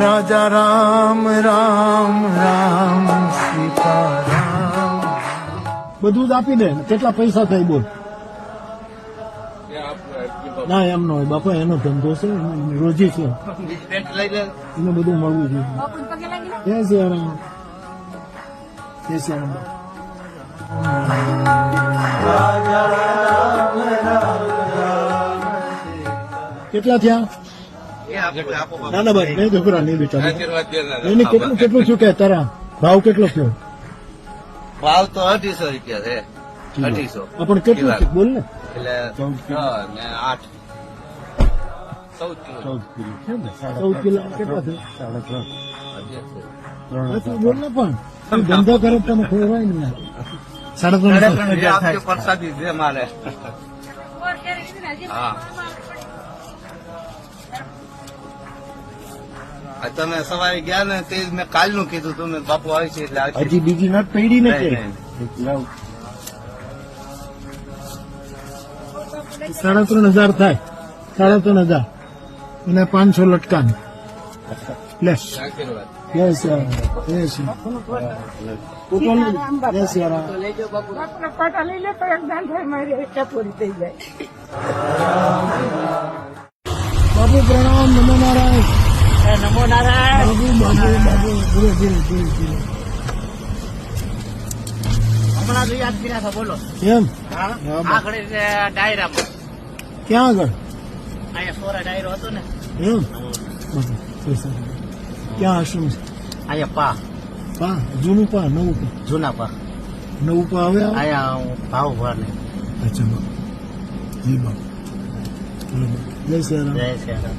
રાજા રામ રામ રામ સીતારામ. બધું જ આપી દે. કેટલા પૈસા થાય બોલ? ના એમ ન હોય બાપા, એનો ધંધો છે, રોજી છે, એને બધું મળવું જોઈએ. જય સિયારામ. જય સિયારામ. કેટલા થયા? ના ના ભાઈ નહીં છોકરા નહીં બેટા. એને કેટલું કેટલું શું કે તારા ભાવ કેટલો થયો? ભાવ તો 250 રૂપિયા છે. 250. પણ કેટલું છે બોલ ને. એટલે 8 14 કિલો કેટલા થયો? બોલ ને પણ ધંધો કરે તમે ખોવાય ને. 3.5 પ્રસાદી છે મારે. હા તમે સવારે ગયા ને તે મેં કાલનું કીધું તમે બાપુ આવી છે એટલે હજી બીજી નટ પડી ને કે 3.5 થાય. 3.5 અને 500 લટકાન લે. યસ યસ બાપુ પ્રણામ. નમો નારાયણ. નમો નારાયણ. બાબુ બાબુ બાબુ ધીરે ધીરે ધીરે ધીરે. હમણાં યાદ કર્યા છો બોલો. એમ આગળ ડાયરામાં ક્યાં આગળ? અહીંયા સોરા ડાયરો હતો ને એમ ક્યાં હશું? અહીંયા પા જૂનું પા નવું પા? જૂના પા. નવું પા હવે અહીંયા ભાવ ભરને. અચ્છા બાપુ જી બાપુ. જય શ્રી રામ. જય શ્રી રામ.